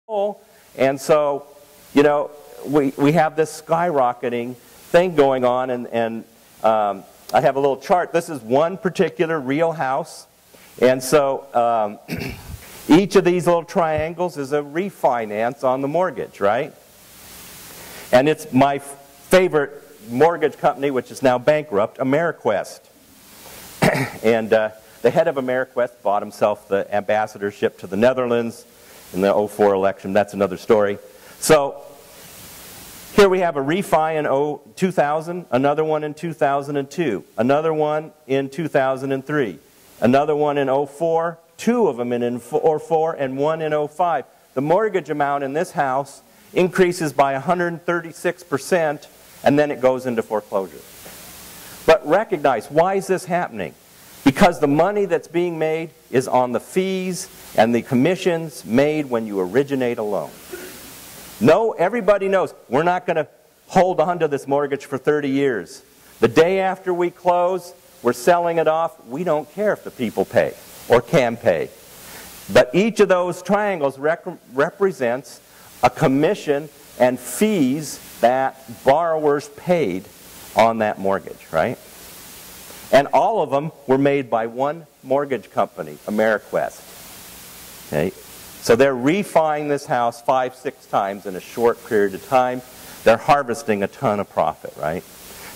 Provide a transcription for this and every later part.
And so, you know, we have this skyrocketing thing going on, and I have a little chart. This is one particular real house, and so each of these little triangles is a refinance on the mortgage, right? And it's my favorite mortgage company, which is now bankrupt, AmeriQuest. And the head of AmeriQuest bought himself the ambassadorship to the Netherlands in the 2004 election. That's another story. So here we have a refi in 2000, another one in 2002, another one in 2003, another one in 2004, two of them in 2004, and one in 2005. The mortgage amount in this house increases by 136%, and then it goes into foreclosure. But recognize, why is this happening? Because the money that's being made is on the fees and the commissions made when you originate a loan. No, everybody knows we're not going to hold on to this mortgage for 30 years. The day after we close, we're selling it off. We don't care if the people pay or can pay. But each of those triangles represents a commission and fees that borrowers paid on that mortgage, right? And all of them were made by one mortgage company, AmeriQuest. Okay? So they're refining this house 5-6 times in a short period of time. They're harvesting a ton of profit, right?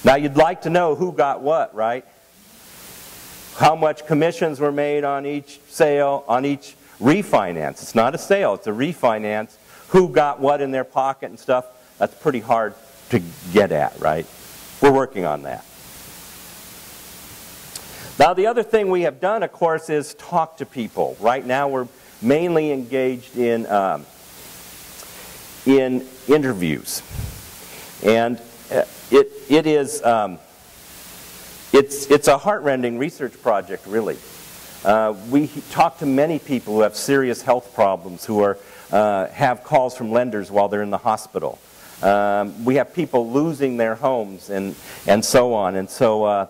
Now you'd like to know who got what, right? How much commissions were made on each sale, on each refinance. It's not a sale, it's a refinance. Who got what in their pocket and stuff. That's pretty hard to get at, right? We're working on that. Now the other thing we have done, of course, is talk to people. Right now we're mainly engaged in interviews. And it's a heart-rending research project, really. We talk to many people who have serious health problems, who have calls from lenders while they're in the hospital. We have people losing their homes and so on. And so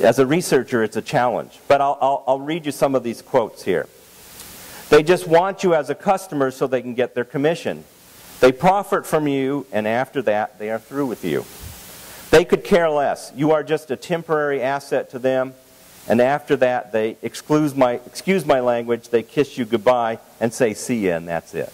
as a researcher, it's a challenge. But I'll read you some of these quotes here. They just want you as a customer so they can get their commission. They profit from you, and after that, they are through with you. They could care less. You are just a temporary asset to them, and after that, they excuse my language, they kiss you goodbye and say see ya, and that's it.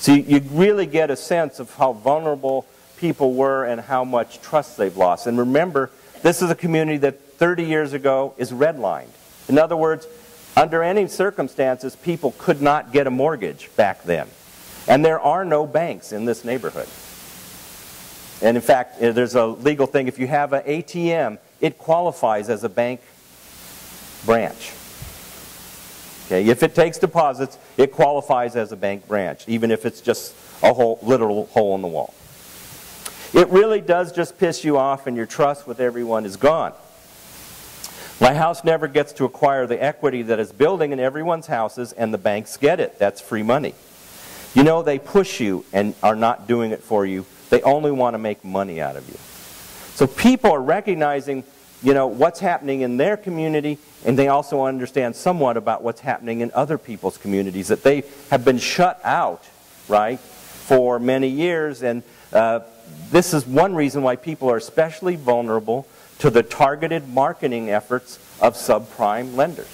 So you really get a sense of how vulnerable people were and how much trust they've lost. And remember, this is a community that 30 years ago is redlined. In other words, under any circumstances, people could not get a mortgage back then. And there are no banks in this neighborhood. And in fact, there's a legal thing. If you have an ATM, it qualifies as a bank branch. Okay? If it takes deposits, it qualifies as a bank branch, even if it's just a literal hole in the wall. It really does just piss you off, and your trust with everyone is gone. My house never gets to acquire the equity that is building in everyone's houses, and the banks get it. That's free money. You know, they push you and are not doing it for you. They only want to make money out of you. So people are recognizing, you know, what's happening in their community, and they also understand somewhat about what's happening in other people's communities, that they have been shut out, right, for many years. And this is one reason why people are especially vulnerable to the targeted marketing efforts of subprime lenders.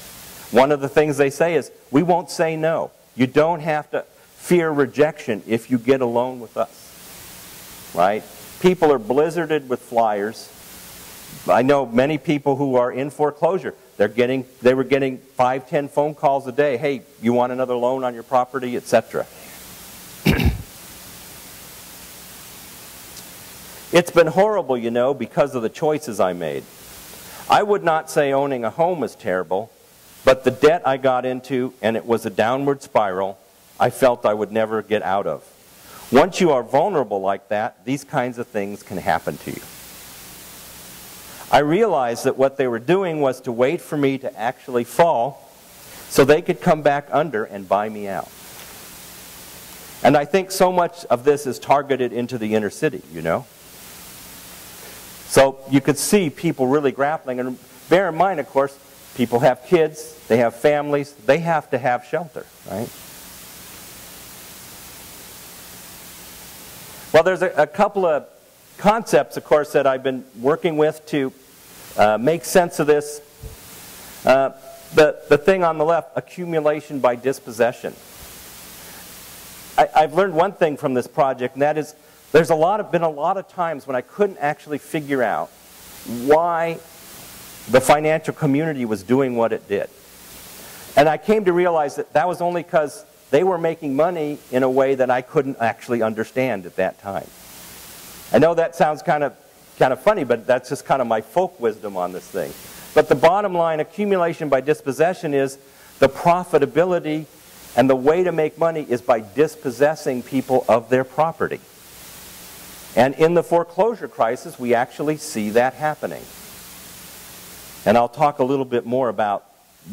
One of the things they say is, we won't say no. You don't have to fear rejection if you get a loan with us, right? People are blizzarded with flyers. I know many people who are in foreclosure. They were getting 5-10 phone calls a day. Hey, you want another loan on your property, etc. It's been horrible, you know, because of the choices I made. I would not say owning a home is terrible, but the debt I got into, and it was a downward spiral, I felt I would never get out of. Once you are vulnerable like that, these kinds of things can happen to you. I realized that what they were doing was to wait for me to actually fall so they could come back under and buy me out. And I think so much of this is targeted into the inner city, you know. So you could see people really grappling. And bear in mind, of course, people have kids, they have families, they have to have shelter, right? Well, there's a couple of concepts, of course, that I've been working with to make sense of this. The thing on the left, accumulation by dispossession. I've learned one thing from this project, and that is there's been a lot of times when I couldn't actually figure out why the financial community was doing what it did. And I came to realize that that was only because they were making money in a way that I couldn't actually understand at that time. I know that sounds kind of funny, but that's just kind of my folk wisdom on this thing. But the bottom line, accumulation by dispossession, is the profitability and the way to make money is by dispossessing people of their property. And in the foreclosure crisis, we actually see that happening. And I'll talk a little bit more about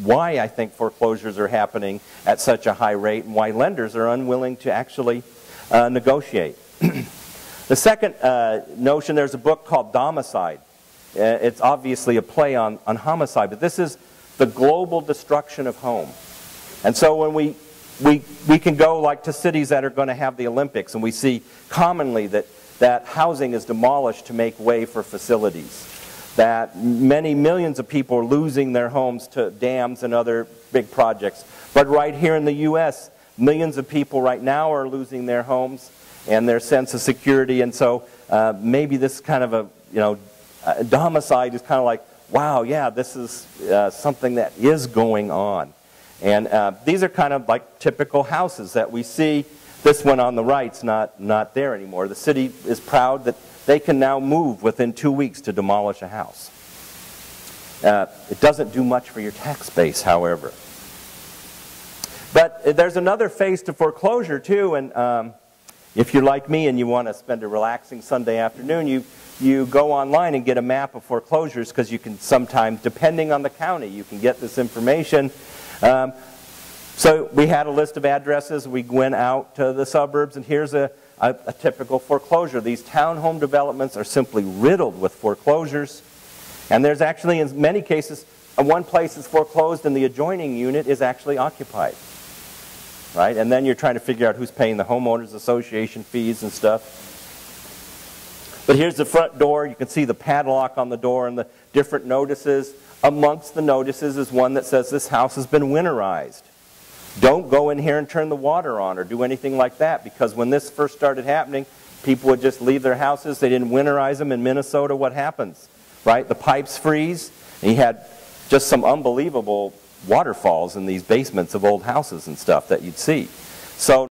why I think foreclosures are happening at such a high rate and why lenders are unwilling to actually negotiate. The second notion, there's a book called Domicide. It's obviously a play on homicide, but this is the global destruction of home. And so when we can go like to cities that are going to have the Olympics, and we see commonly that housing is demolished to make way for facilities, that many millions of people are losing their homes to dams and other big projects. But right here in the U.S., millions of people right now are losing their homes and their sense of security. And so maybe this kind of domicide is kind of like, wow, yeah, this is something that is going on. And these are kind of like typical houses that we see. This one on the right's not there anymore. The city is proud that they can now move within 2 weeks to demolish a house. It doesn't do much for your tax base, however. But there's another phase to foreclosure, too. And if you're like me and you want to spend a relaxing Sunday afternoon, you go online and get a map of foreclosures, because you can sometimes, depending on the county, you can get this information. So we had a list of addresses. We went out to the suburbs, and here's a typical foreclosure. These townhome developments are simply riddled with foreclosures. And there's actually, in many cases, one place is foreclosed and the adjoining unit is actually occupied. Right? And then you're trying to figure out who's paying the homeowners association fees and stuff. But here's the front door. You can see the padlock on the door and the different notices. Amongst the notices is one that says this house has been winterized. Don't go in here and turn the water on or do anything like that, because when this first started happening, people would just leave their houses. They didn't winterize them. In Minnesota, what happens? Right? The pipes freeze, and you had just some unbelievable waterfalls in these basements of old houses and stuff that you'd see. So